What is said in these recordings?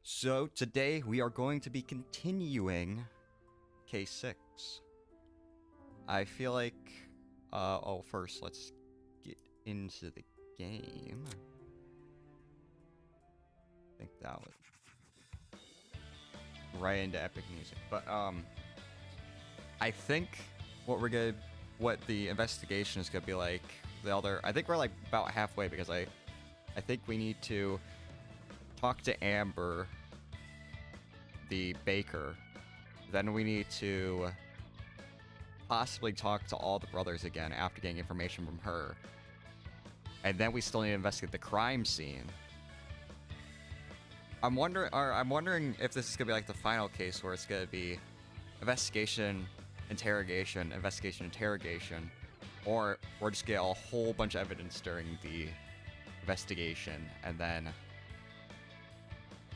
So today we are going to be continuing case 6. I feel like, first let's get into the game. I think that was right into epic music, but I think what the investigation is gonna be like. I think we're like about halfway because I think we need to talk to Amber, the baker. Then we need to possibly talk to all the brothers again after getting information from her. And then we still need to investigate the crime scene. I'm wondering if this is gonna be like the final case where it's gonna be investigation, interrogation, investigation, interrogation, or we're just getting a whole bunch of evidence during the investigation and then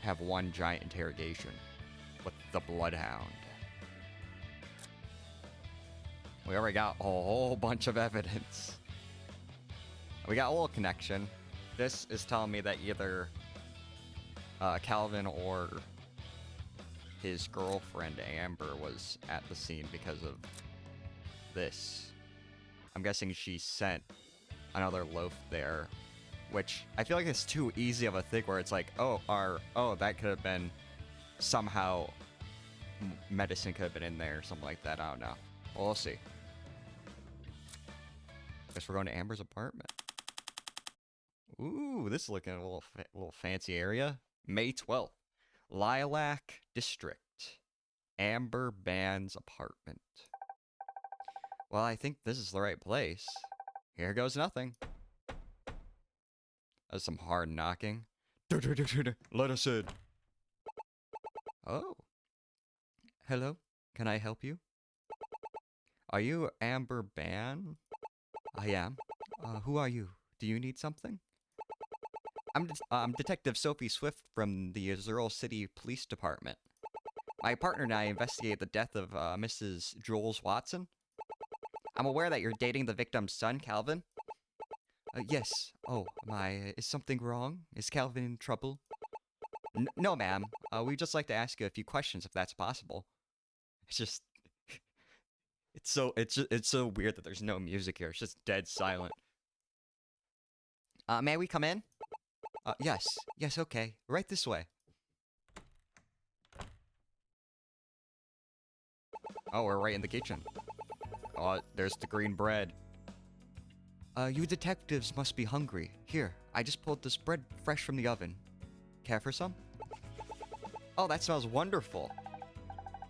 have one giant interrogation with the Bloodhound. We already got a whole bunch of evidence. We got a little connection. This is telling me that either Calvin or his girlfriend Amber was at the scene because of this. I'm guessing she sent another loaf there, which I feel like it's too easy of a thing where it's like, oh, that could have been somehow medicine could have been in there or something like that. I don't know. Well, we'll see. Guess we're going to Amber's apartment. Ooh, this is looking a little fancy area. May 12th, Lilac District, Amber Band's apartment. Well, I think this is the right place. Here goes nothing. That's some hard knocking. Let us in. Oh. Hello, can I help you? Are you Amber Ban? I am. Who are you? Do you need something? I'm Detective Sophie Swift from the Azuril City Police Department. My partner and I investigated the death of Mrs. Jules Watson. I'm aware that you're dating the victim's son, Calvin. Yes. Oh, is something wrong? Is Calvin in trouble? No, ma'am. We'd just like to ask you a few questions if that's possible. It's just... it's so weird that there's no music here. It's just dead silent. May we come in? Yes. Yes, okay. Right this way. Oh, we're right in the kitchen. Oh, there's the green bread. You detectives must be hungry. Here, I just pulled this bread fresh from the oven. Care for some? Oh, that smells wonderful.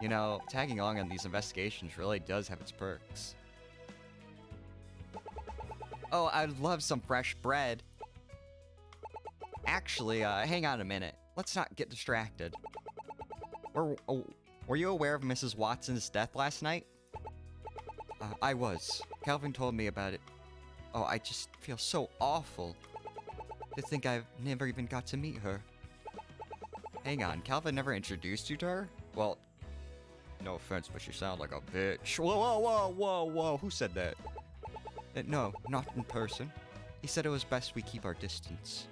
You know, tagging along on these investigations really does have its perks. Oh, I'd love some fresh bread. Actually, hang on a minute. Let's not get distracted. Were you aware of Mrs. Watson's death last night? I was. Calvin told me about it. Oh, I just feel so awful to think I've never even got to meet her. Hang on, Calvin never introduced you to her? Well, no offense, but you sound like a bitch. Whoa, who said that? No, not in person. He said it was best we keep our distance.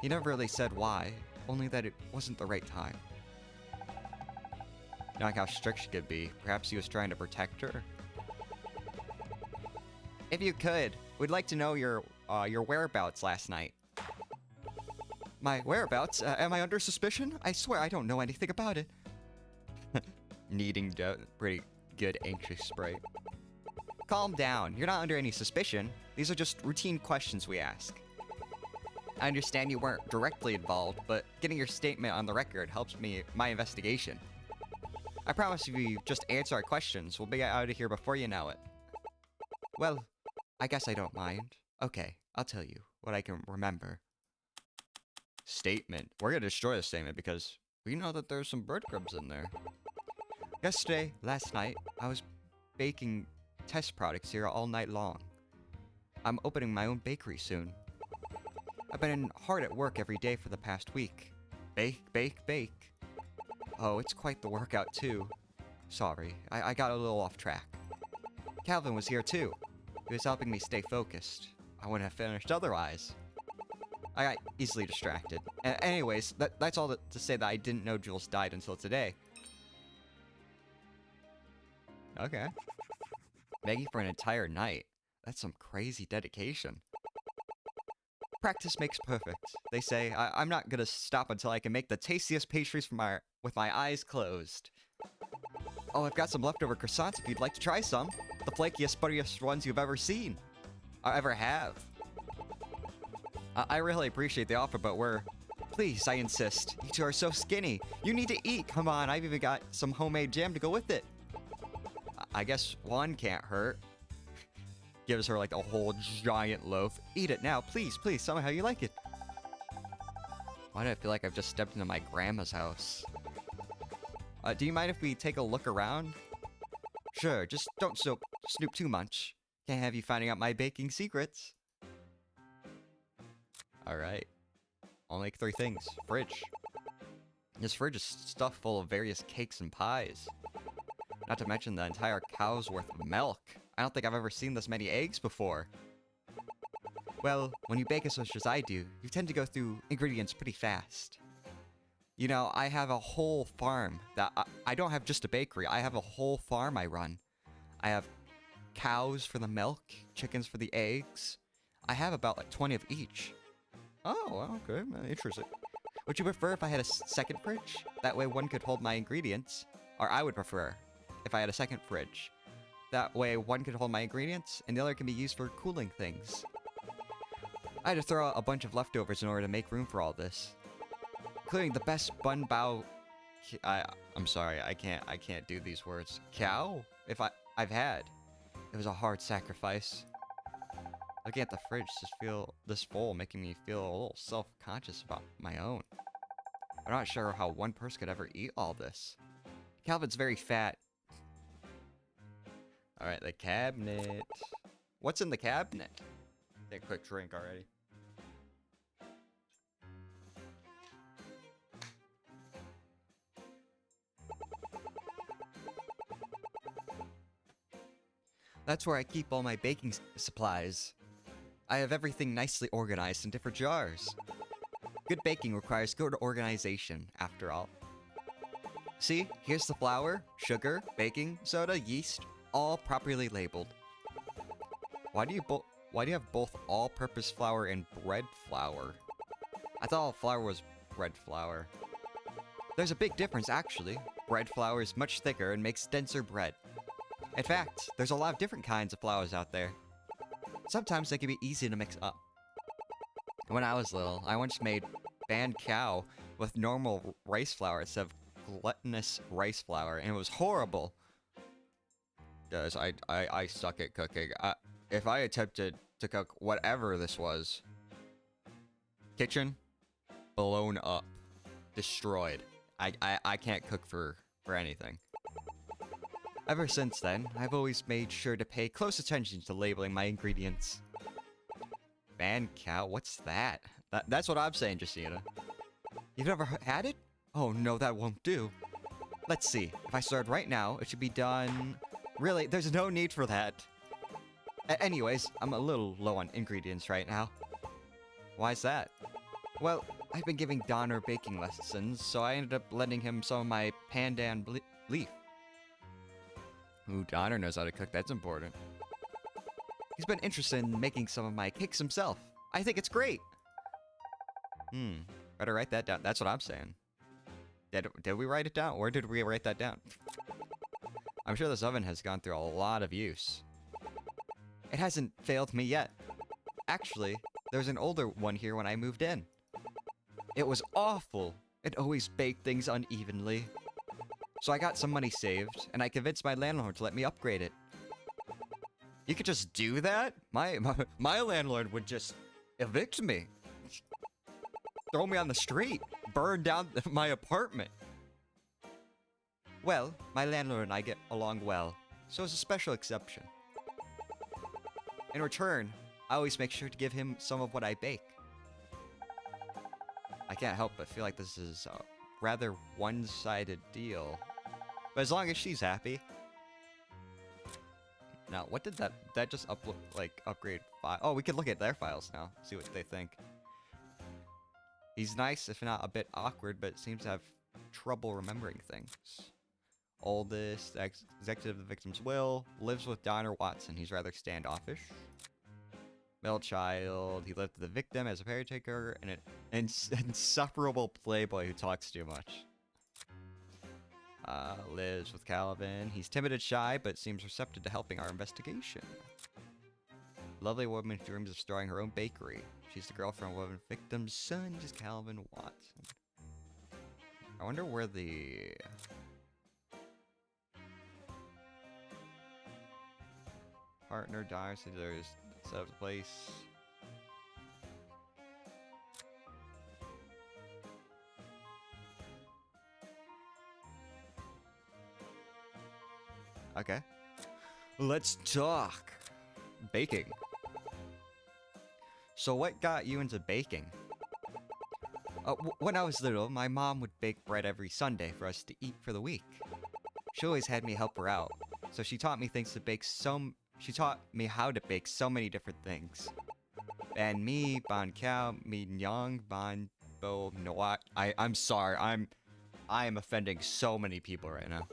He never really said why, only that it wasn't the right time. Not how strict she could be. Perhaps he was trying to protect her? If you could, we'd like to know your whereabouts last night. My whereabouts? Am I under suspicion? I swear I don't know anything about it. Needing pretty good anxious sprite. Calm down. You're not under any suspicion. These are just routine questions we ask. I understand you weren't directly involved, but getting your statement on the record helps my investigation. I promise if you just answer our questions, we'll be out of here before you know it. Well, I guess I don't mind. Okay, I'll tell you what I can remember. Statement. We're gonna destroy the statement because we know that there's some breadcrumbs in there. Last night, I was baking test products here all night long. I'm opening my own bakery soon. I've been hard at work every day for the past week. Bake, bake, bake. Oh, it's quite the workout too. Sorry, I got a little off track. Calvin was here too. He was helping me stay focused. I wouldn't have finished otherwise. I got easily distracted. Anyways, that's all to say that I didn't know Jules died until today. Okay. Begging for an entire night. That's some crazy dedication. Practice makes perfect. They say I'm not gonna stop until I can make the tastiest pastries with my eyes closed. Oh, I've got some leftover croissants if you'd like to try some. The flakiest, butteriest ones you've ever seen. Or ever have. I really appreciate the offer, but please, I insist. You two are so skinny. You need to eat. Come on, I've even got some homemade jam to go with it. I guess one can't hurt. Gives her like a whole giant loaf. Eat it now, please, please. Tell me how you like it. Why do I feel like I've just stepped into my grandma's house? Do you mind if we take a look around? Sure, just don't snoop too much. Can't have you finding out my baking secrets. Alright. Only like 3 things. Fridge. This fridge is stuffed full of various cakes and pies. Not to mention the entire cow's worth of milk. I don't think I've ever seen this many eggs before. Well, when you bake as much as I do, you tend to go through ingredients pretty fast. You know, I have a whole farm that I don't have just a bakery. I have a whole farm I run. I have cows for the milk, chickens for the eggs. I have about like 20 of each. Oh, okay, interesting. Would you prefer if I had a second fridge? That way one could hold my ingredients. Or I would prefer if I had a second fridge. That way one could hold my ingredients and the other can be used for cooling things. I had to throw out a bunch of leftovers in order to make room for all this. Including the best bun bao... I'm sorry, I can't do these words. Cow? I've had. It was a hard sacrifice. Looking at the fridge just feel this full, making me feel a little self-conscious about my own. I'm not sure how one person could ever eat all this. Calvin's very fat. Alright, the cabinet. What's in the cabinet? Take a quick drink already. That's where I keep all my baking supplies. I have everything nicely organized in different jars. Good baking requires good organization, after all. See, here's the flour, sugar, baking soda, yeast, all properly labeled. Why do you have both all-purpose flour and bread flour? I thought all flour was bread flour. There's a big difference, actually. Bread flour is much thicker and makes denser bread. In fact, there's a lot of different kinds of flours out there. Sometimes they can be easy to mix up. When I was little, I once made banh cow with normal rice flour instead of glutinous rice flour, and it was horrible. Guys, I suck at cooking. If I attempted to cook whatever this was, kitchen, blown up, destroyed. I can't cook for anything. Ever since then, I've always made sure to pay close attention to labeling my ingredients. Banh cow, what's that? That's what I'm saying, Justina. You've never had it? Oh no, that won't do. Let's see, if I started right now, it should be done... Really, there's no need for that. Anyways, I'm a little low on ingredients right now. Why's that? Well, I've been giving Donner baking lessons, so I ended up lending him some of my pandan leaf. Ooh, Donner knows how to cook, that's important. He's been interested in making some of my cakes himself. I think it's great! Better write that down. That's what I'm saying. Did we write it down? Or did we write that down? I'm sure this oven has gone through a lot of use. It hasn't failed me yet. Actually, there was an older one here when I moved in. It was awful. It always baked things unevenly. So I got some money saved, and I convinced my landlord to let me upgrade it. You could just do that? My landlord would just evict me. Throw me on the street. Burn down my apartment. Well, my landlord and I get along well, so it's a special exception. In return, I always make sure to give him some of what I bake. I can't help but feel like this is a rather one-sided deal. But as long as she's happy. Now, what did that just upgrade file? Oh, we can look at their files now, see what they think. He's nice, if not a bit awkward, but seems to have trouble remembering things. Oldest, executive of the victim's will, lives with Donner Watson. He's rather standoffish. Middle child, he lived with the victim as a caretaker, and an insufferable playboy who talks too much. Lives with Calvin. He's timid and shy, but seems receptive to helping our investigation. Lovely woman who dreams of starting her own bakery. She's the girlfriend of the victim's son, just Calvin Watson. I wonder where the... partner dies, so there's set up the place. Okay. Let's talk. Baking. So what got you into baking? When I was little, my mom would bake bread every Sunday for us to eat for the week. She always had me help her out, so she taught me She taught me how to bake so many different things. Banh mi, ban cow, mi nyang, ban bo noa. I'm sorry, I am offending so many people right now.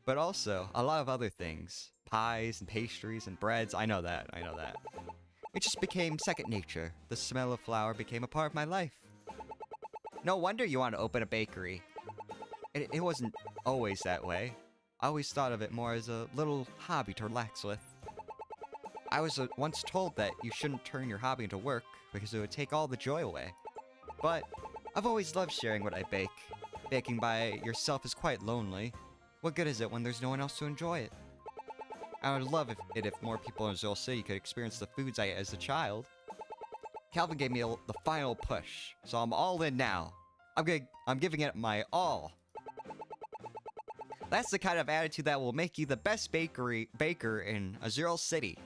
But also, a lot of other things. Pies and pastries and breads, I know that. It just became second nature. The smell of flour became a part of my life. No wonder you want to open a bakery. It wasn't always that way. I always thought of it more as a little hobby to relax with. I was once told that you shouldn't turn your hobby into work because it would take all the joy away. But I've always loved sharing what I bake. Baking by yourself is quite lonely. What good is it when there's no one else to enjoy it? I would love if more people in Azul City could experience the foods I ate as a child. Calvin gave me the final push, so I'm all in now. I'm giving it my all. That's the kind of attitude that will make you the best baker in Azul City.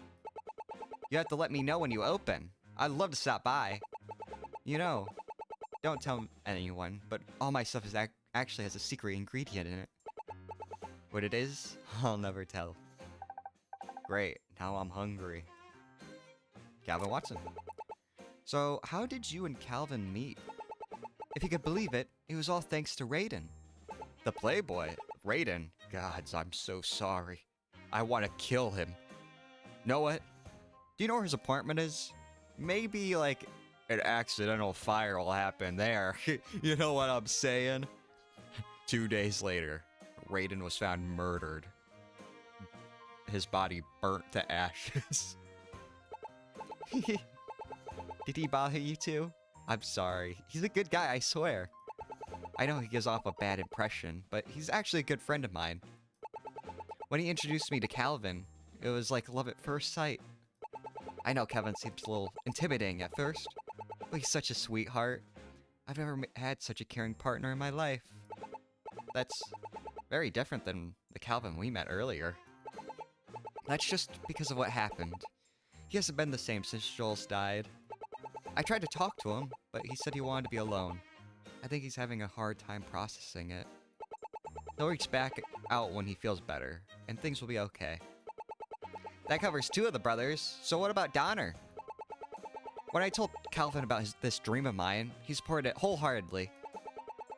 You have to let me know when you open. I'd love to stop by. You know, don't tell anyone, but all my stuff actually has a secret ingredient in it. What it is, I'll never tell. Great, now I'm hungry. Calvin Watson. So, how did you and Calvin meet? If you could believe it, it was all thanks to Raiden. The playboy? Raiden? Gods, I'm so sorry. I want to kill him. Know what? Do you know where his apartment is? Maybe, like, an accidental fire will happen there. You know what I'm saying? 2 days later, Raiden was found murdered. His body burnt to ashes. Did he bother you too? I'm sorry. He's a good guy, I swear. I know he gives off a bad impression, but he's actually a good friend of mine. When he introduced me to Calvin, it was like love at first sight. I know Kevin seems a little intimidating at first, but he's such a sweetheart. I've never had such a caring partner in my life. That's very different than the Calvin we met earlier. That's just because of what happened. He hasn't been the same since Jules died. I tried to talk to him, but he said he wanted to be alone. I think he's having a hard time processing it. He'll reach back out when he feels better, and things will be okay. That covers 2 of the brothers, so what about Donner? When I told Calvin about this dream of mine, he supported it wholeheartedly.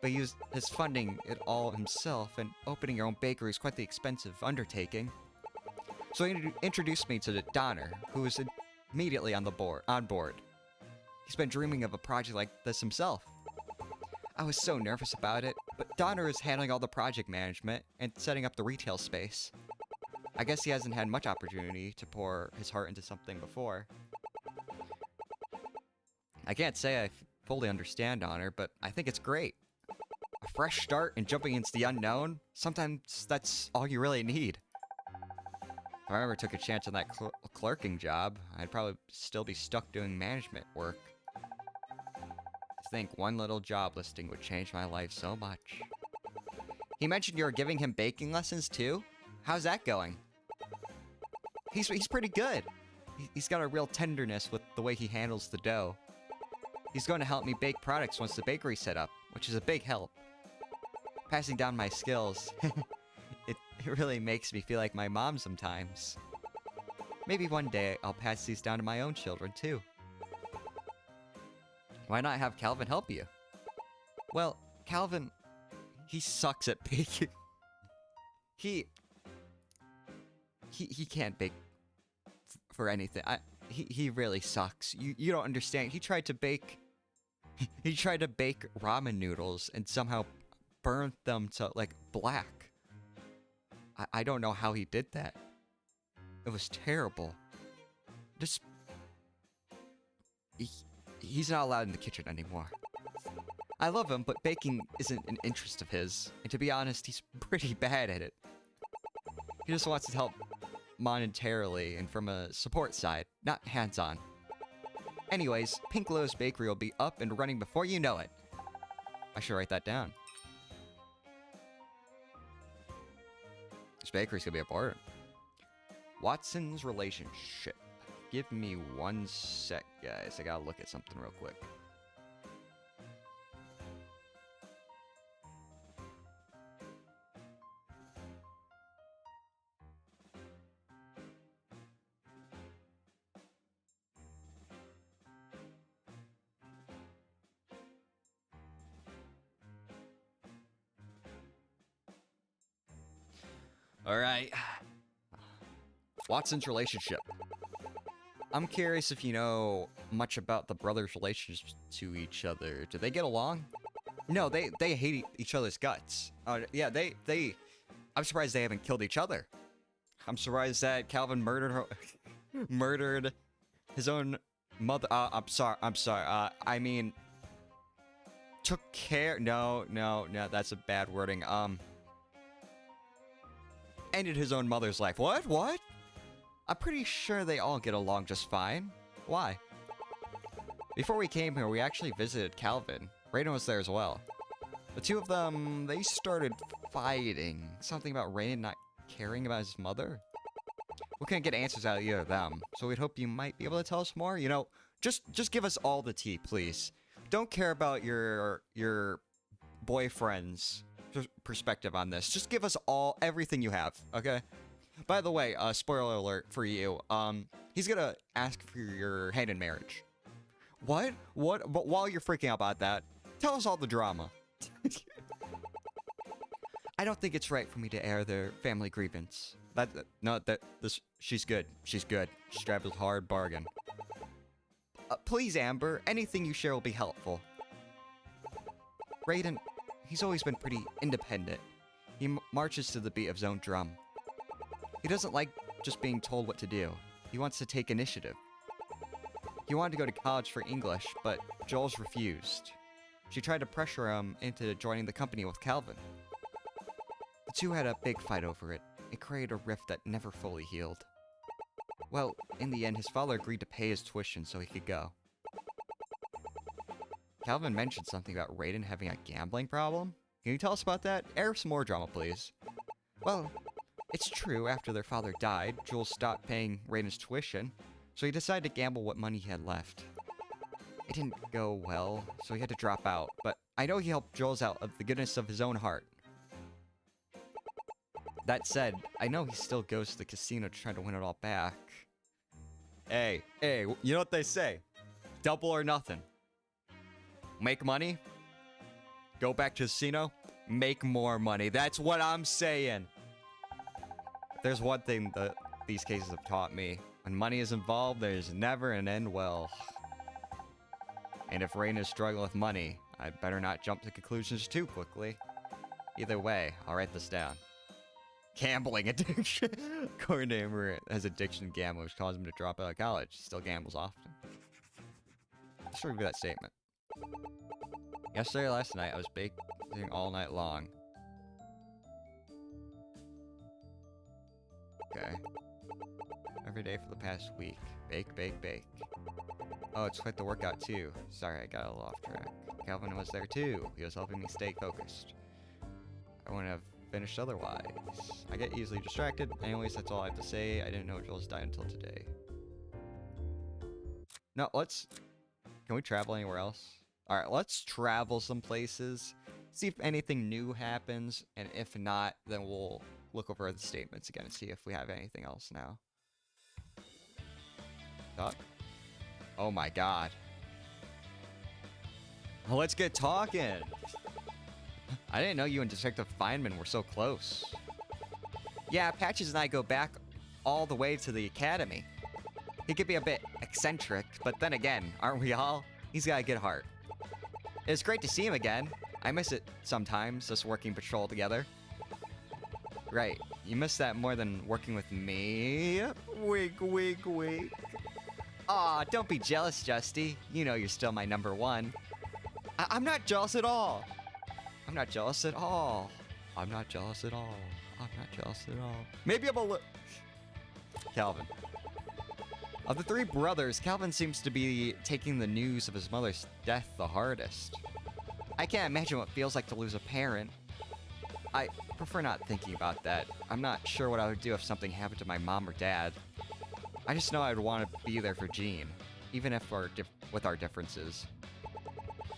But he is funding it all himself, and opening your own bakery is quite the expensive undertaking. So he introduced me to Donner, who was immediately on board. He's been dreaming of a project like this himself. I was so nervous about it, but Donner is handling all the project management and setting up the retail space. I guess he hasn't had much opportunity to pour his heart into something before. I can't say I fully understand Donner, but I think it's great. A fresh start and jumping into the unknown, sometimes that's all you really need. If I ever took a chance on that clerking job, I'd probably still be stuck doing management work. I think one little job listing would change my life so much. He mentioned you were giving him baking lessons too? How's that going? He's pretty good. He's got a real tenderness with the way he handles the dough. He's going to help me bake products once the bakery's set up, which is a big help. Passing down my skills, it really makes me feel like my mom sometimes. Maybe one day I'll pass these down to my own children too. Why not have Calvin help you? Well, Calvin, he sucks at baking. He can't bake for anything. He really sucks. You don't understand. He tried to bake ramen noodles and somehow burnt them to like black. I don't know how he did that. It was terrible. Just he's not allowed in the kitchen anymore. I love him, but baking isn't an interest of his. And to be honest, he's pretty bad at it. He just wants to help monetarily and from a support side, not hands-on. Anyways, Pink Lowe's Bakery will be up and running before you know it. I should write that down. This bakery's gonna be important. Watson's relationship. Give me 1 sec, guys. I gotta look at something real quick. Alright. Watson's relationship. I'm curious if you know much about the brothers' relationships to each other. Do they get along? No, they hate each other's guts. Yeah, I'm surprised they haven't killed each other. I'm surprised that Calvin murdered his own mother. I'm sorry. I mean, took care. No, that's a bad wording. Ended his own mother's life. What? I'm pretty sure they all get along just fine. Why? Before we came here, we actually visited Calvin. Raiden was there as well. The two of them, they started fighting. Something about Raiden not caring about his mother? We couldn't get answers out of either of them, so we'd hope you might be able to tell us more. You know, just give us all the tea, please. Don't care about your boyfriend's perspective on this. Just give us everything you have, okay? By the way, spoiler alert for you. He's gonna ask for your hand in marriage. What? But while you're freaking out about that, tell us all the drama. I don't think it's right for me to air their family grievance. She's good. She's good. Strap is hard bargain. Please, Amber, anything you share will be helpful. Raiden, he's always been pretty independent. He marches to the beat of his own drum. He doesn't like just being told what to do. He wants to take initiative. He wanted to go to college for English, but Jules refused. She tried to pressure him into joining the company with Calvin. The two had a big fight over it. It created a rift that never fully healed. Well, in the end, his father agreed to pay his tuition so he could go. Calvin mentioned something about Raiden having a gambling problem. Can you tell us about that? Air some more drama, please. Well, it's true, after their father died, Jules stopped paying Raiden's tuition, so he decided to gamble what money he had left. It didn't go well, so he had to drop out, but I know he helped Jules out of the goodness of his own heart. That said, I know he still goes to the casino to try to win it all back. Hey, you know what they say? Double or nothing. Make money, go back to the casino, make more money. That's what I'm saying. There's one thing that these cases have taught me. When money is involved, there's never an end well. And if Raiden is struggling with money, I'd better not jump to conclusions too quickly. Either way, I'll write this down. Gambling addiction. Coordinator has addiction to gambling, which caused him to drop out of college. Still gambles often. Let's review that statement. Yesterday or last night, I was baking all night long. Okay. Every day for the past week. Bake. Oh, it's quite the workout too. Sorry, I got a little off track. Calvin was there too. He was helping me stay focused. I wouldn't have finished otherwise. I get easily distracted. Anyways, that's all I have to say. I didn't know Jules died until today. No, can we travel anywhere else? Alright, let's travel some places. See if anything new happens. And if not, then we'll look over the statements again and see if we have anything else now. Oh my god. Let's get talking. I didn't know you and Detective Feynman were so close. Yeah, Patches and I go back all the way to the academy. He could be a bit eccentric, but then again, aren't we all? He's got a good heart. It's great to see him again. I miss it sometimes, us working patrol together. Right, you miss that more than working with me? Wink, wink, wink. Aw, don't be jealous, Justy. You know you're still my #1. I'm not jealous at all. I'm not jealous at all. I'm not jealous at all. I'm not jealous at all. Maybe I'm a little... Calvin. Of the 3 brothers, Calvin seems to be taking the news of his mother's death the hardest. I can't imagine what it feels like to lose a parent. I prefer not thinking about that. I'm not sure what I would do if something happened to my mom or dad. I just know I would want to be there for Gene, even if with our differences.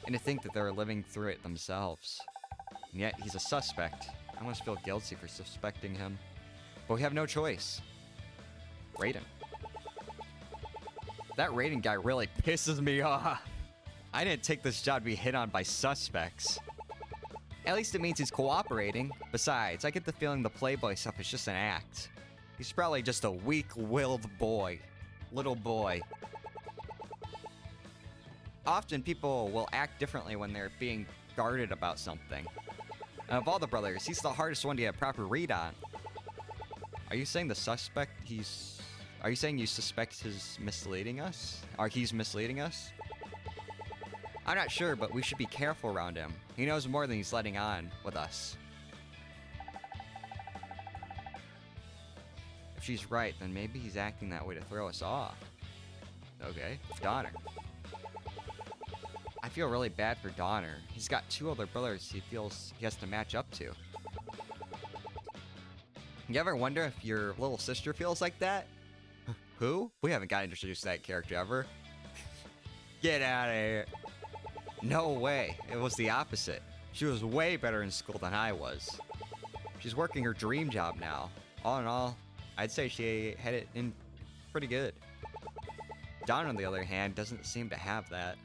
And to think that they're living through it themselves. And yet, he's a suspect. I almost feel guilty for suspecting him. But we have no choice. Raiden. That Raiden guy really pisses me off. I didn't take this job to be hit on by suspects. At least it means he's cooperating. Besides, I get the feeling the Playboy stuff is just an act. He's probably just a weak-willed boy. Little boy. Often people will act differently when they're being guarded about something. And of all the brothers, he's the hardest one to get a proper read on. Are you saying the suspect Are you saying you suspect he's misleading us? Or he's misleading us? I'm not sure, but we should be careful around him. He knows more than he's letting on with us. If she's right, then maybe he's acting that way to throw us off. Okay, Donner. I feel really bad for Donner. He's got 2 older brothers he feels he has to match up to. You ever wonder if your little sister feels like that? Who? We haven't got introduced to that character ever. Get out of here. No way. It was the opposite. She was way better in school than I was. She's working her dream job now. All in all, I'd say she had it in pretty good. Don, on the other hand, doesn't seem to have that.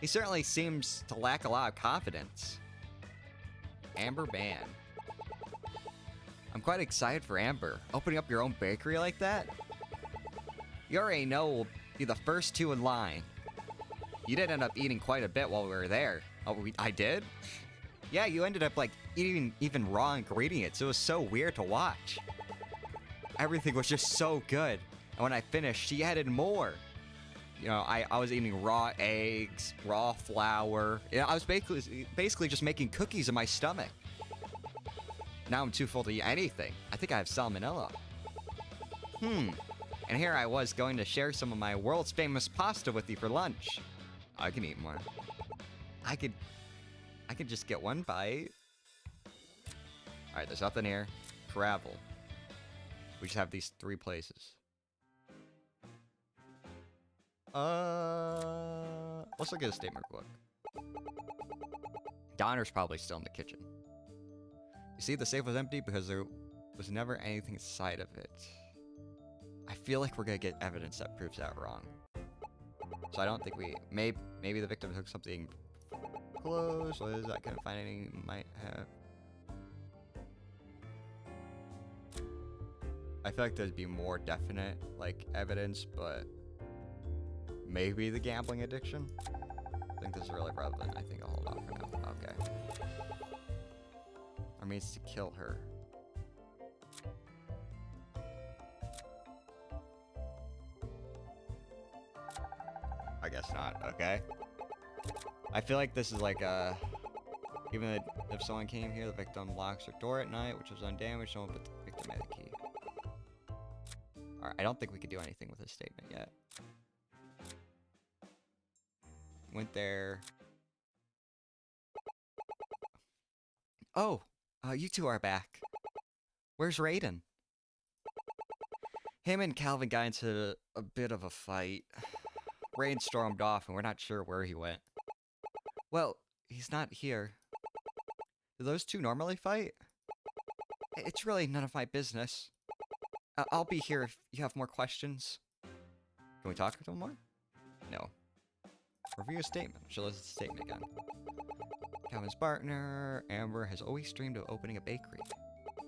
He certainly seems to lack a lot of confidence. Amber Ban. I'm quite excited for Amber. Opening up your own bakery like that? You already know we'll be the first 2 in line. You did end up eating quite a bit while we were there. Oh, I did? Yeah, you ended up, like, eating even raw ingredients. It was so weird to watch. Everything was just so good. And when I finished, she added more. You know, I was eating raw eggs, raw flour. You know, I was basically just making cookies in my stomach. Now I'm too full to eat anything. I think I have salmonella. And here I was going to share some of my world's famous pasta with you for lunch. I can eat more. I could just get 1 bite. Alright, there's nothing here. Travel. We just have these 3 places. Let's look at a statement book. Donner's probably still in the kitchen. You see, the safe was empty because there was never anything inside of it. I feel like we're gonna get evidence that proves that wrong. So I don't think we... Maybe the victim took something close. What is that? Couldn't find anything might have... I feel like there'd be more definite, like, evidence, but... Maybe the gambling addiction? I think this is really relevant. I think I'll hold off for now. Okay. Our means to kill her. I guess not. Okay. I feel like this is like a... Even if someone came here, the victim locks her door at night, which was undamaged. No one but the victim had a key. Alright, I don't think we could do anything with this statement yet. Went there. Oh, you 2 are back. Where's Raiden? Him and Calvin got into a bit of a fight. Raiden stormed off and we're not sure where he went. Well, he's not here. Do those 2 normally fight? It's really none of my business. I'll be here if you have more questions. Can we talk to him more? No. Review a statement. She'll list the statement again. Calvin's partner, Amber, has always dreamed of opening a bakery.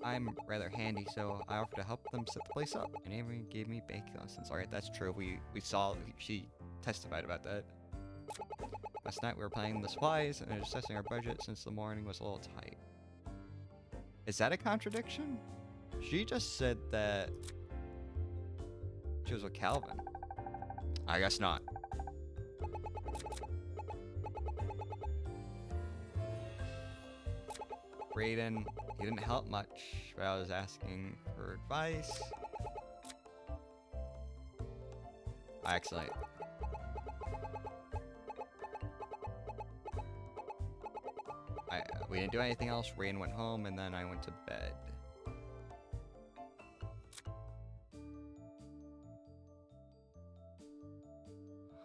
I'm rather handy, so I offered to help them set the place up, and Amber gave me baking lessons. Alright, that's true. We saw, she testified about that. Last night we were planning the supplies and assessing our budget since the morning was a little tight. Is that a contradiction? She just said that she was with Calvin. I guess not. Raiden, he didn't help much, but I was asking for advice. Excellent. We didn't do anything else. Raiden went home, and then I went to bed.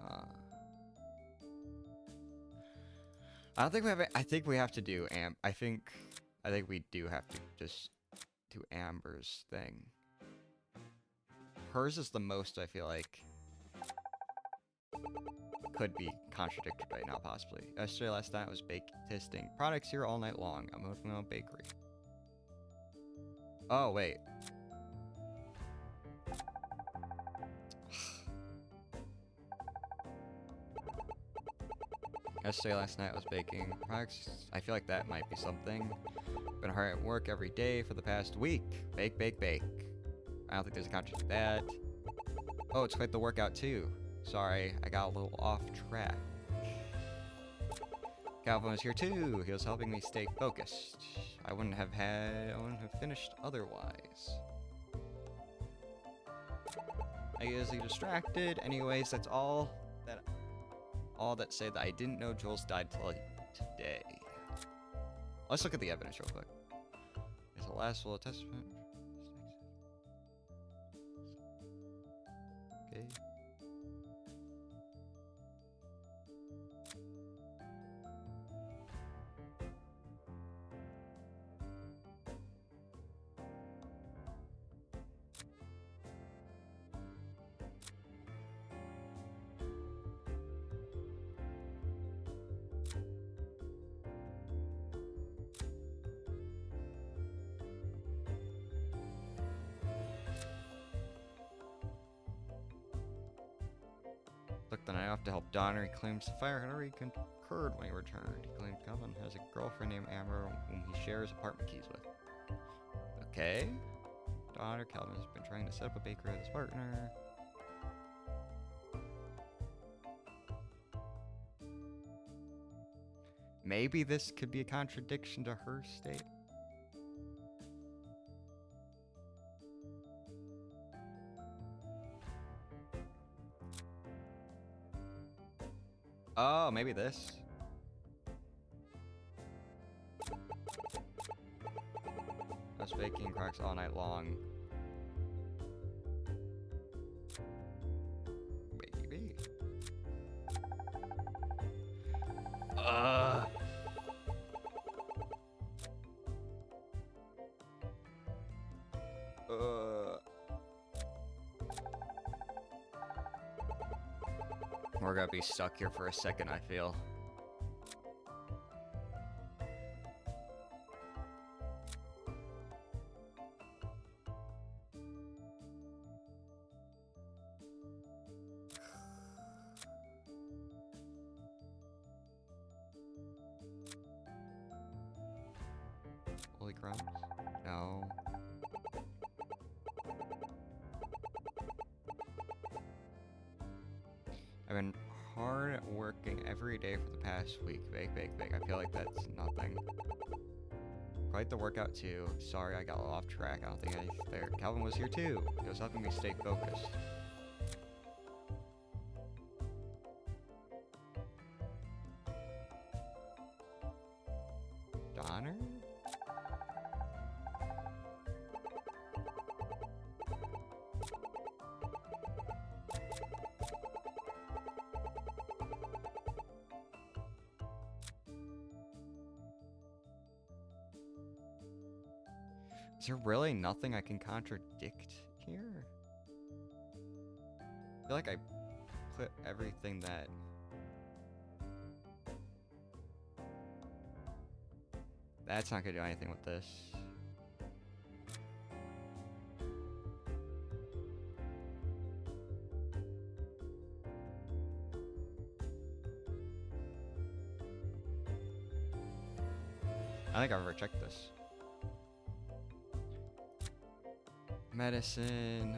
Huh. I don't think we have. I think we have to do I think we do have to just do Amber's thing. Hers is the most, I feel like, could be contradicted right now, possibly. Yesterday, last night, I was testing products here all night long. I'm opening my own bakery. Oh, wait. Yesterday, last night, I was baking products. I feel like that might be something. Been hard at work every day for the past week. Bake, bake, bake. I don't think there's a contradiction to that. Oh, it's quite the workout, too. Sorry, I got a little off track. Calvin was here too. He was helping me stay focused. I wouldn't have finished otherwise. I get easily distracted. Anyways, that's all that said that I didn't know Jules died till today. Let's look at the evidence real quick. It's the last will testament. Okay. Took the night off to help Donner. He claims the fire had already occurred when he returned. He claims Calvin has a girlfriend named Amber whom he shares apartment keys with. Okay. Donner, Calvin has been trying to set up a bakery with his partner. Maybe this could be a contradiction to her state. Oh, maybe this. I was baking cracks all night long. Maybe. We're gonna be stuck here for a second, I feel. Holy crumbs. No. I've been hard working every day for the past week. Bake, bake, bake. I feel like that's nothing. Quite the workout too. Sorry, I got a little off track. I don't think I was there. Calvin was here too. He was helping me stay focused. Donner? Is there really nothing I can contradict here? I feel like I put everything that That's not gonna do anything with this. I think I've ever checked this. Medicine.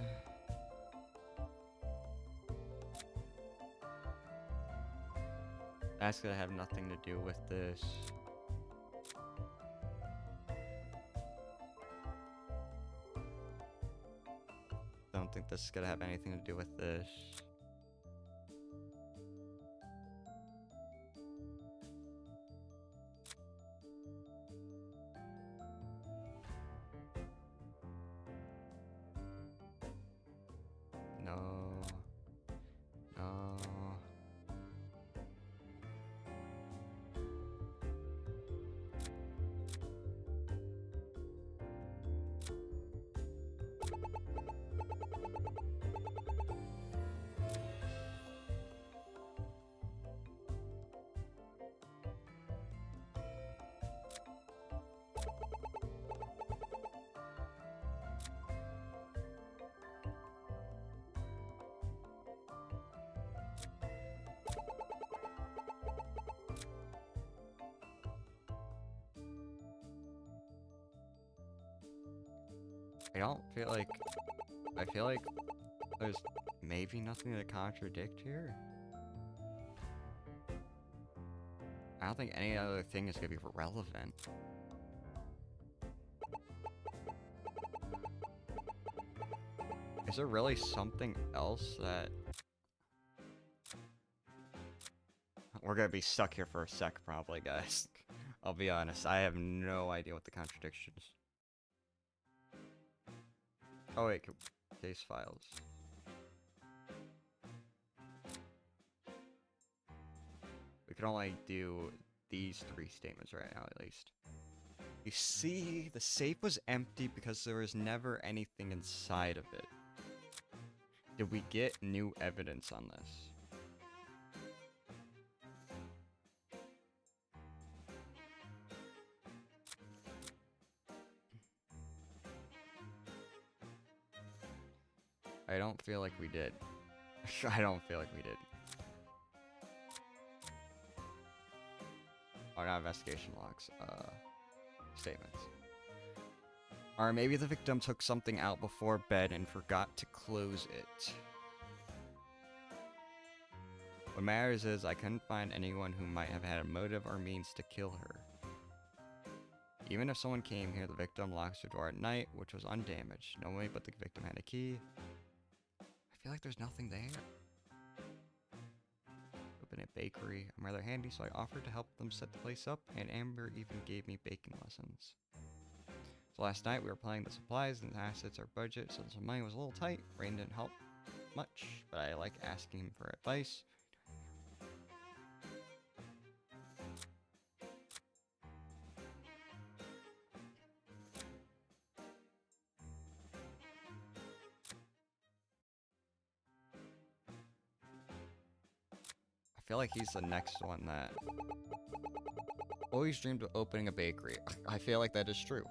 That's gonna have nothing to do with this. Don't think this is gonna have anything to do with this. No. No. I feel like there's maybe nothing to contradict here. I don't think any other thing is gonna be relevant. Is there really something else that... We're gonna be stuck here for a sec probably, guys. I'll be honest, I have no idea what the contradiction is. Oh wait, case files. We can only do these 3 statements right now, at least. You see, the safe was empty because there was never anything inside of it. Did we get new evidence on this? I don't feel like we did. I don't feel like we did. Oh, not investigation logs. Statements. Or maybe the victim took something out before bed and forgot to close it. What matters is I couldn't find anyone who might have had a motive or means to kill her. Even if someone came here, the victim locks her door at night, which was undamaged. No way but the victim had a key. I feel like there's nothing there. Open a bakery. I'm rather handy, so I offered to help them set the place up, and Amber even gave me baking lessons. So last night we were planning the supplies and the assets, our budget, since the money was a little tight. Raiden didn't help much, but I like asking him for advice. I feel like he's the next one that always dreamed of opening a bakery. I feel like that is true.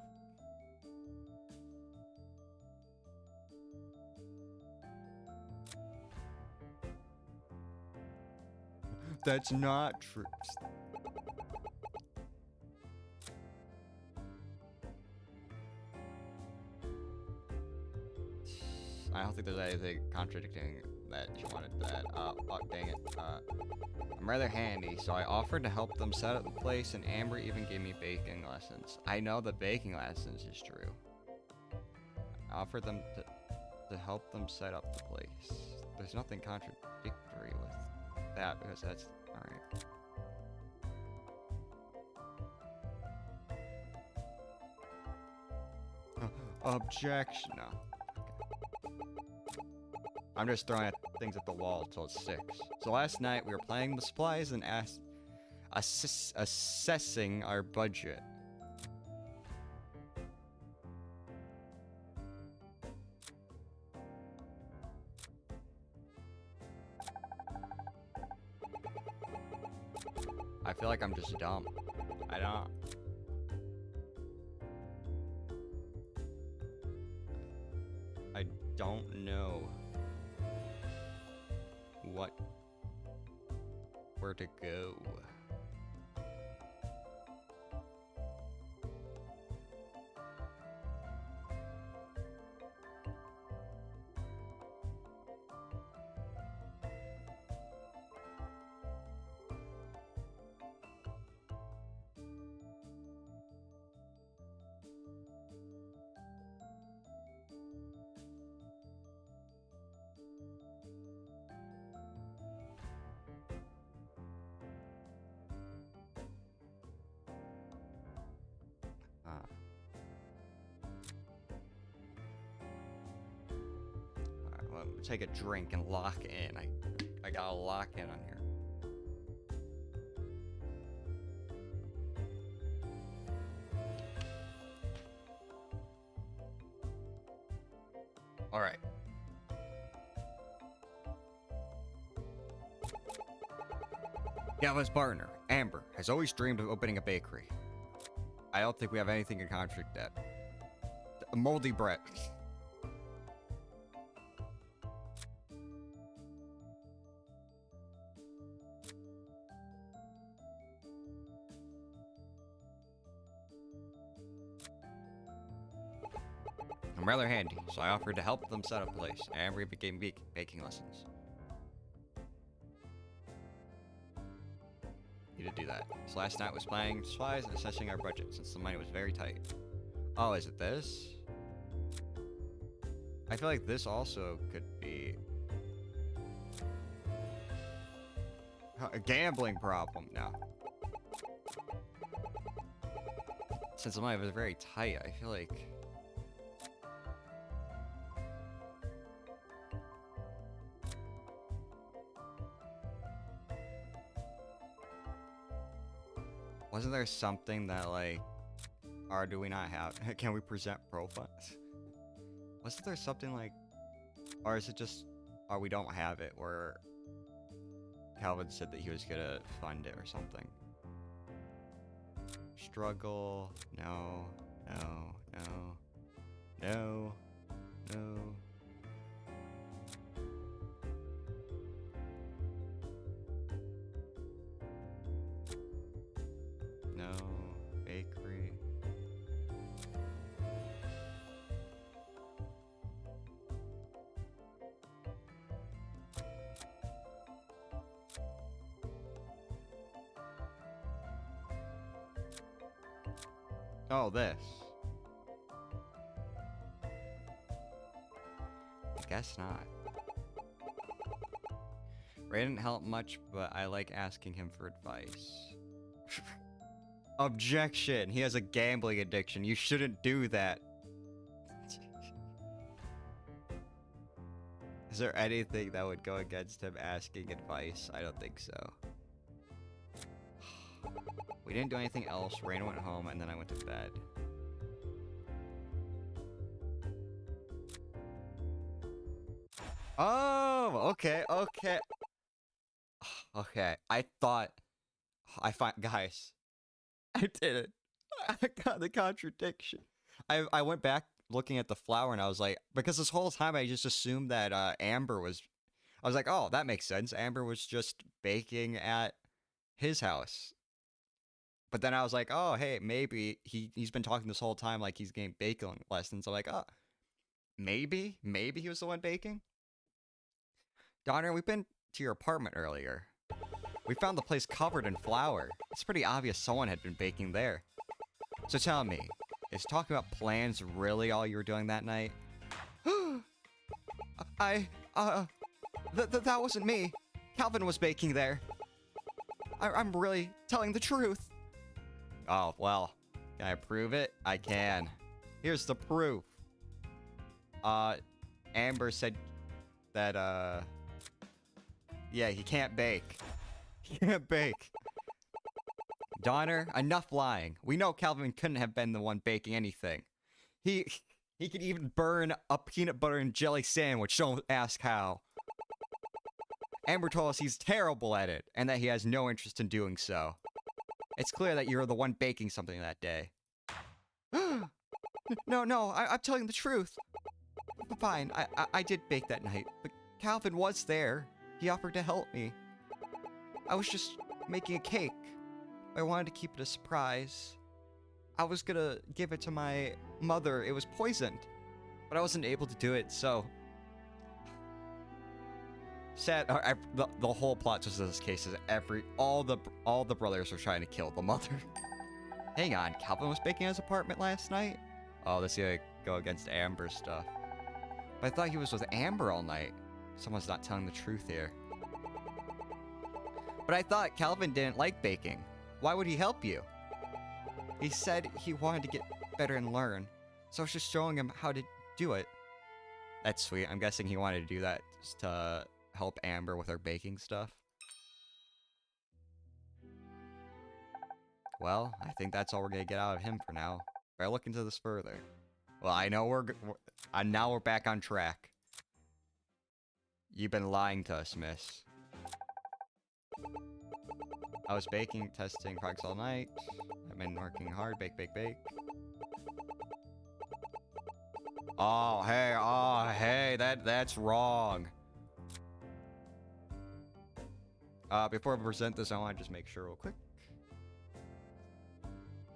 That's not true. I don't think there's anything contradicting that she wanted that. Oh, dang it. I'm rather handy, so I offered to help them set up the place, and Amber even gave me baking lessons. I know the baking lessons is true. I offered them to help them set up the place. There's nothing contradictory with that, because that's... Alright. Objection. No. I'm just throwing things at the wall till it sticks. So last night we were planning the supplies and assessing our budget. I feel like I'm just dumb. I don't... I don't know where to go. Alright, well, take a drink and lock in. I gotta lock in on here. Alright. Galva's partner, Amber, has always dreamed of opening a bakery. I don't think we have anything to contradict that. Moldy bread. I'm rather handy, so I offered to help them set up a place. Amber began baking lessons. You did do that. So last night was buying supplies and assessing our budget since the money was very tight. Oh, is it this? I feel like this also could be a gambling problem now. Since the money was very tight, I feel like wasn't there something that, like, or do we not have? Can we present profiles? Wasn't there something like, or is it just, or we don't have it, or Calvin said that he was gonna fund it or something? Struggle, no, no, no, no, no. No, bakery. Oh, this. I guess not. Ray didn't help much, but I like asking him for advice. Objection! He has a gambling addiction. You shouldn't do that. Is there anything that would go against him asking advice? I don't think so. We didn't do anything else. Raina went home, and then I went to bed. Oh, okay, okay. Okay, I thought... Guys, I did it. I got the contradiction. I went back looking at the flour, and I was like... Because this whole time, I just assumed that Amber was... I was like, oh, that makes sense. Amber was just baking at his house. But then I was like, oh, hey, maybe he's been talking this whole time like he's getting baking lessons. I'm like, oh, maybe he was the one baking? Donner, we've been to your apartment earlier. We found the place covered in flour. It's pretty obvious someone had been baking there. So tell me, is talking about plans really all you were doing that night? That wasn't me. Calvin was baking there. I'm really telling the truth. Oh, well, can I prove it? I can. Here's the proof. Amber said that, yeah, he can't bake. He can't bake. Donner, enough lying. We know Calvin couldn't have been the one baking anything. He could even burn a peanut butter and jelly sandwich, don't ask how. Amber told us he's terrible at it, and that he has no interest in doing so. It's clear that you're the one baking something that day. No, I'm telling the truth. fine. I did bake that night, but Calvin was there. He offered to help me. I was just making a cake. I wanted to keep it a surprise. I was gonna give it to my mother. It was poisoned, but I wasn't able to do it, so... Sad. The whole plot just in this case is all the brothers were trying to kill the mother. Hang on, Calvin was baking in his apartment last night? Oh, this is gonna go against Amber's stuff. But I thought he was with Amber all night. Someone's not telling the truth here. But I thought Calvin didn't like baking. Why would he help you? He said he wanted to get better and learn, so I was just showing him how to do it. That's sweet. I'm guessing he wanted to do that just to help Amber with her baking stuff. Well, I think that's all we're gonna get out of him for now. Better look into this further. Well, I know now we're back on track. You've been lying to us, miss. I was baking, testing products all night. I've been working hard, bake, bake, bake. Oh, hey, that's wrong. Before I present this, I want to just make sure real quick.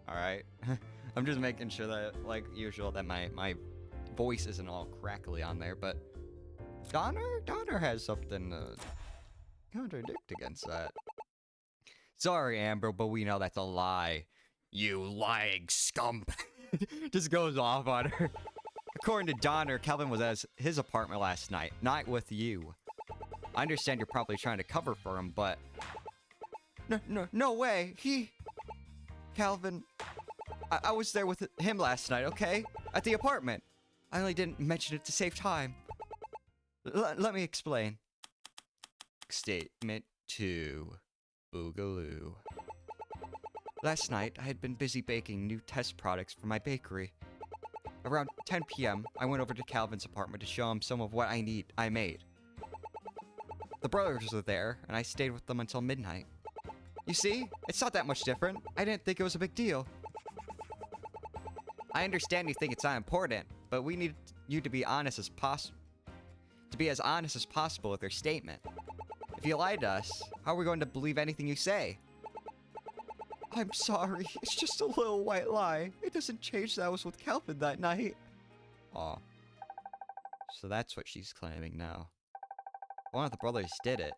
Alright. I'm just making sure that, like usual, that my voice isn't all crackly on there, but Donner has something to contradict against that. Sorry, Amber, but we know that's a lie. You lying scum. Just goes off on her. According to Donner, Calvin was at his apartment last night, not with you. I understand you're probably trying to cover for him, but... No way! Calvin... I was there with him last night, okay? At the apartment. I only didn't mention it to save time. Let me explain. Statement 2. Boogaloo. Last night, I had been busy baking new test products for my bakery. Around 10 p.m., I went over to Calvin's apartment to show him some of what I made. The brothers were there, and I stayed with them until midnight. You see, it's not that much different. I didn't think it was a big deal. I understand you think it's not important, but we need you to be honest as possible. To be as honest as possible with your statement. If you lied to us, how are we going to believe anything you say? I'm sorry. It's just a little white lie. It doesn't change that I was with Calvin that night. Aw. So that's what she's claiming now. One of the brothers did it.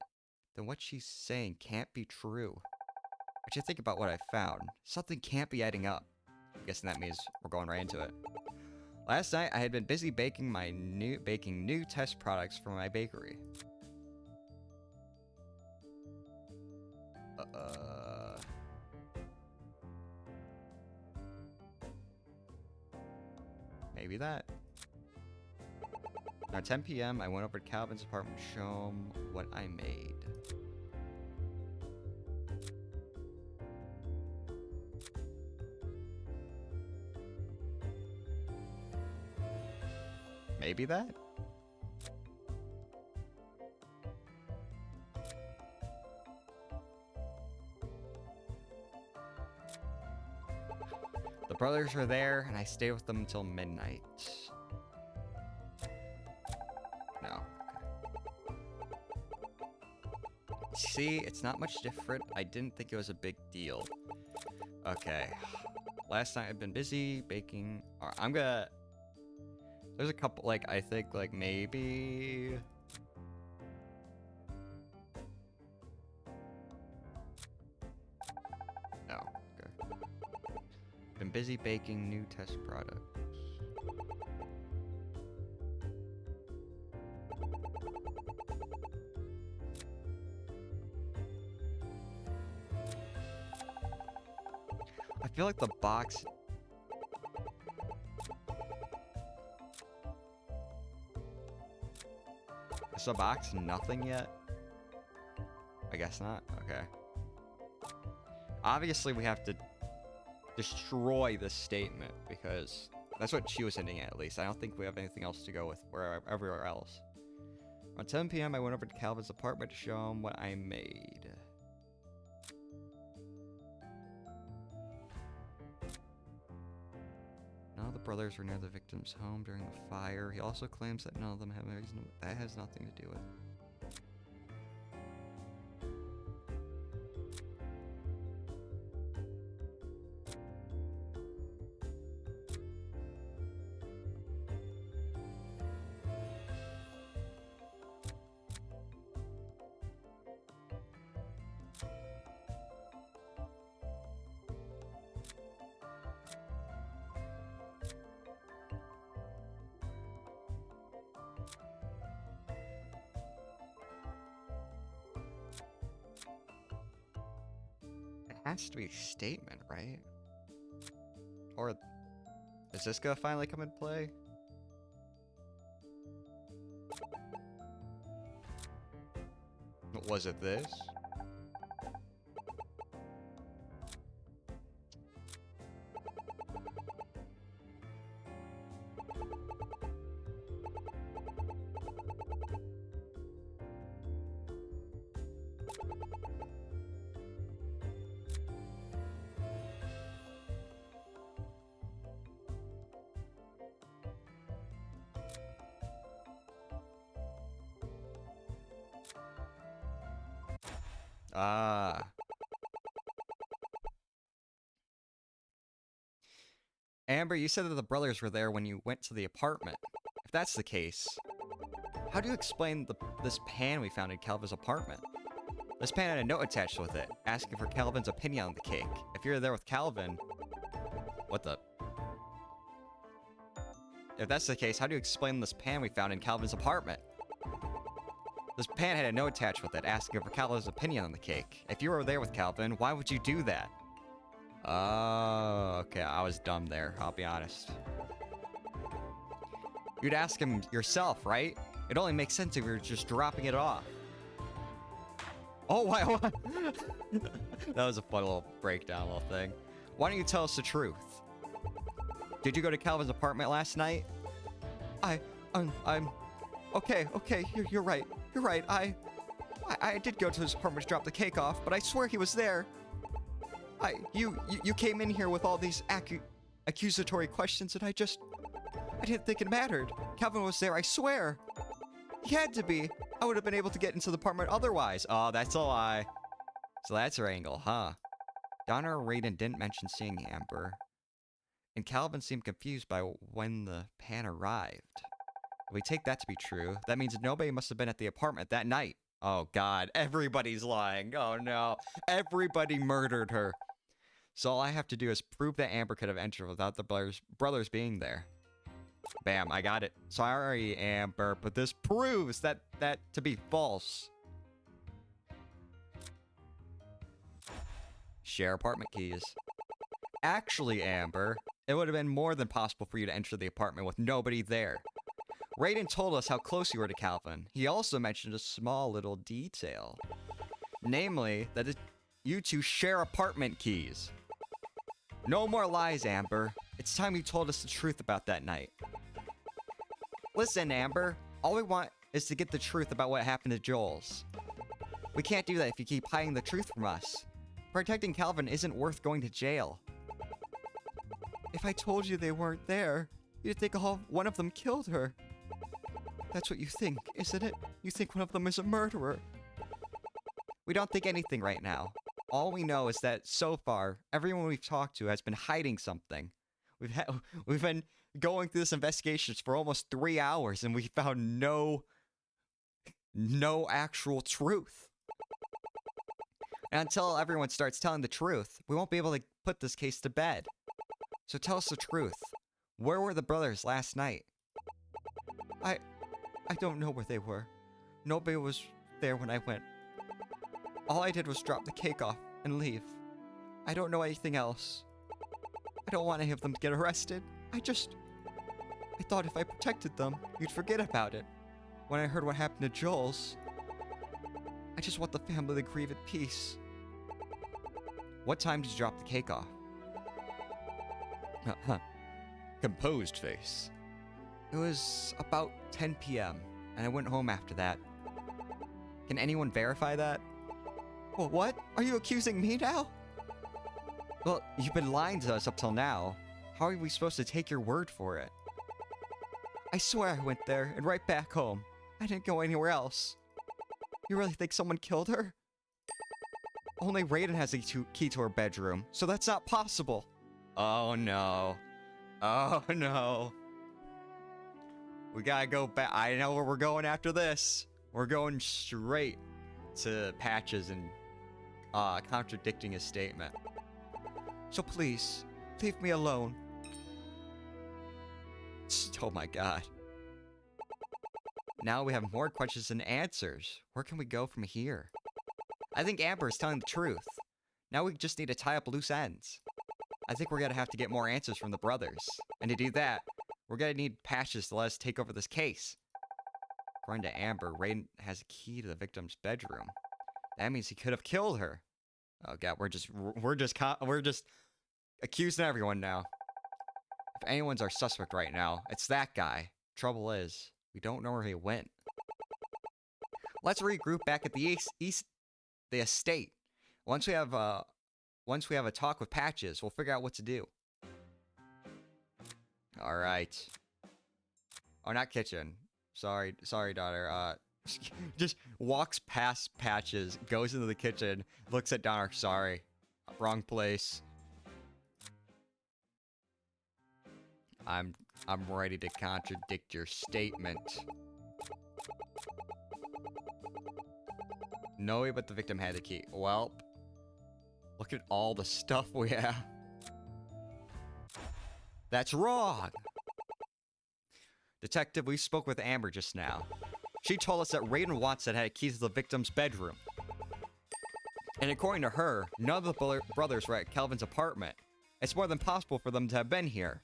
Then what she's saying can't be true. But you think about what I found. Something can't be adding up. I'm guessing that means we're going right into it. Last night, I had been busy baking new test products for my bakery. Maybe that. At 10 p.m., I went over to Calvin's apartment to show him what I made. Maybe that? The brothers were there, and I stayed with them until midnight. No. See, it's not much different. I didn't think it was a big deal. Okay. Last night I've been busy baking. Alright, I'm gonna... There's a couple, like, I think, like, maybe... No. Okay. Been busy baking new test products. I feel like the box... Is the box nothing yet? I guess not. Okay. Obviously, we have to destroy this statement because that's what she was hinting at least. I don't think we have anything else to go with everywhere else. Around 10 p.m., I went over to Calvin's apartment to show him what I made. Now the brothers were near the victim's home during the fire. He also claims that none of them have a reason. That has nothing to do with it. It has to be a statement, right? Or is this gonna finally come into play? Was it this? Ah. Amber, you said that the brothers were there when you went to the apartment. If that's the case, how do you explain this pan we found in Calvin's apartment? This pan had a note attached with it, asking for Calvin's opinion on the cake. If you were there with Calvin... What the... If that's the case, how do you explain this pan we found in Calvin's apartment? This pan had a note attached with it, asking for Calvin's opinion on the cake. If you were there with Calvin, why would you do that? Oh, okay, I was dumb there, I'll be honest. You'd ask him yourself, right? It only makes sense if you're just dropping it off. Oh, why? That was a fun little breakdown little thing. Why don't you tell us the truth? Did you go to Calvin's apartment last night? I'm... Okay, you're right. You're right, I did go to his apartment to drop the cake off, but I swear he was there. You came in here with all these accusatory questions, and I didn't think it mattered. Calvin was there, I swear. He had to be. I would have been able to get into the apartment otherwise. Oh, that's a lie. So that's her angle, huh? Donna or Raiden didn't mention seeing Amber, and Calvin seemed confused by when the pan arrived. If we take that to be true, that means nobody must have been at the apartment that night. Oh god, everybody's lying. Oh no, everybody murdered her. So all I have to do is prove that Amber could have entered without the brothers being there. Bam, I got it. Sorry, Amber, but this proves that to be false. Share apartment keys. Actually, Amber, it would have been more than possible for you to enter the apartment with nobody there. Raiden told us how close you were to Calvin. He also mentioned a small little detail. Namely, that you two share apartment keys. No more lies, Amber. It's time you told us the truth about that night. Listen, Amber. All we want is to get the truth about what happened to Joel's. We can't do that if you keep hiding the truth from us. Protecting Calvin isn't worth going to jail. If I told you they weren't there, you'd think one of them killed her. That's what you think, isn't it? You think one of them is a murderer. We don't think anything right now. All we know is that, so far, everyone we've talked to has been hiding something. We've been going through this investigation for almost 3 hours, and we found no actual truth. And until everyone starts telling the truth, we won't be able to put this case to bed. So tell us the truth. Where were the brothers last night? I don't know where they were. Nobody was there when I went. All I did was drop the cake off and leave. I don't know anything else. I don't want any of them to get arrested. I thought if I protected them, you'd forget about it. When I heard what happened to Joel's, I just want the family to grieve at peace. What time did you drop the cake off? Composed face. It was about 10 p.m., and I went home after that. Can anyone verify that? Well, what? Are you accusing me now? Well, you've been lying to us up till now. How are we supposed to take your word for it? I swear I went there and right back home. I didn't go anywhere else. You really think someone killed her? Only Raiden has a key to her bedroom, so that's not possible. Oh no. Oh no. We gotta go back. I know where we're going after this. We're going straight to Patches and contradicting his statement. So please, leave me alone. Oh my god. Now we have more questions than answers. Where can we go from here? I think Amber is telling the truth. Now we just need to tie up loose ends. I think we're gonna have to get more answers from the brothers. And to do that, we're gonna need Patches to let us take over this case. According to Amber, Raiden has a key to the victim's bedroom. That means he could have killed her. Oh god, we're just accusing everyone now. If anyone's our suspect right now, it's that guy. Trouble is, we don't know where he went. Let's regroup back at the the estate. Once we have a talk with Patches, we'll figure out what to do. All right. Oh, not kitchen. Sorry, daughter. Just walks past Patches, goes into the kitchen, looks at Donner. Sorry, wrong place. I'm ready to contradict your statement. No way but the victim had the key. Well, look at all the stuff we have. That's wrong! Detective, we spoke with Amber just now. She told us that Raiden Watson had keys to the victim's bedroom. And according to her, none of the brothers were at Kelvin's apartment. It's more than possible for them to have been here.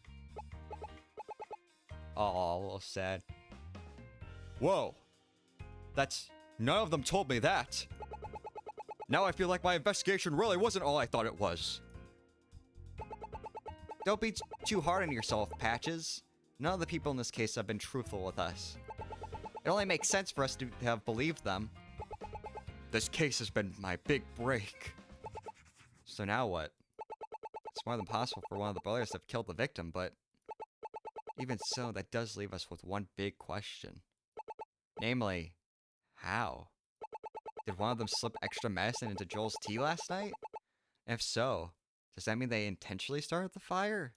Oh, a little sad. Whoa! None of them told me that! Now I feel like my investigation really wasn't all I thought it was. Don't be too hard on yourself, Patches. None of the people in this case have been truthful with us. It only makes sense for us to have believed them. This case has been my big break. So now what? It's more than possible for one of the brothers to have killed the victim, but even so, that does leave us with one big question. Namely, how? Did one of them slip extra medicine into Joel's tea last night? If so, does that mean they intentionally started the fire?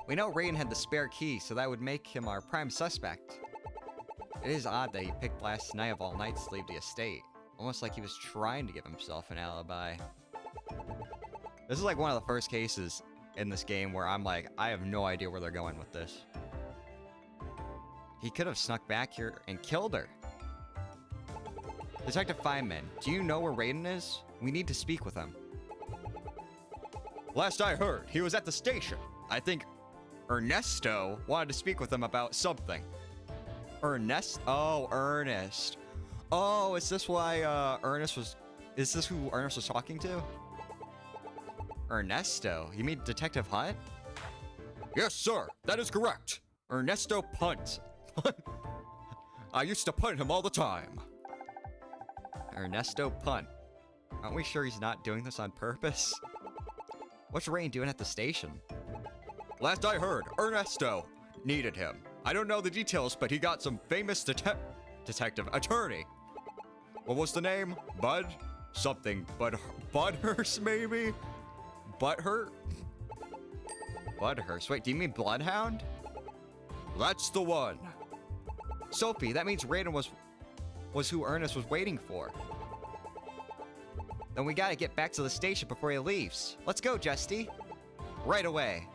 We know Raiden had the spare key, so that would make him our prime suspect. It is odd that he picked last night of all nights to leave the estate. Almost like he was trying to give himself an alibi. This is like one of the first cases in this game where I'm like, I have no idea where they're going with this. He could have snuck back here and killed her. Detective Feynman, do you know where Raiden is? We need to speak with him. Last I heard, he was at the station. I think Ernesto wanted to speak with him about something. Ernest? Oh, Ernest. Oh, is this why is this who Ernest was talking to? Ernesto? You mean Detective Hunt? Yes, sir. That is correct. Ernesto Punt. I used to punt him all the time. Ernesto Punt. Aren't we sure he's not doing this on purpose? What's Raiden doing at the station? Last I heard, Ernesto needed him. I don't know the details, but he got some famous detective attorney. What was the name? Bud? Something. Budhurst, maybe? Butthurt? Budhurst. Wait, do you mean Bloodhound? That's the one. Sophie, that means Raiden was who Ernest was waiting for. Then we gotta get back to the station before he leaves. Let's go, Justy. Right away.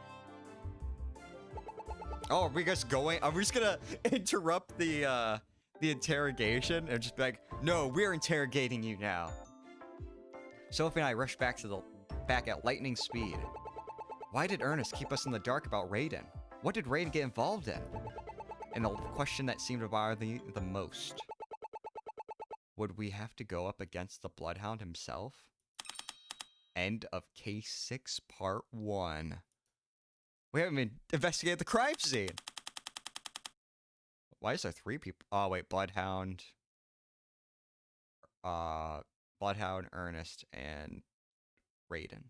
Oh, are we just going? Are we just gonna interrupt the interrogation and just be like, no, we're interrogating you now. Sophie and I rush back at lightning speed. Why did Ernest keep us in the dark about Raiden? What did Raiden get involved in? And the question that seemed to bother me the most. Would we have to go up against the Bloodhound himself? End of Case 6, Part 1. We haven't even investigated the crime scene. Why is there 3 people? Oh, wait, Bloodhound, Ernest, and Raiden.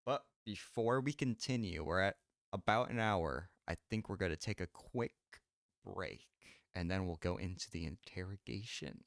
But Before we continue, we're at about an hour. I think we're going to take a quick break and then we'll go into the interrogation.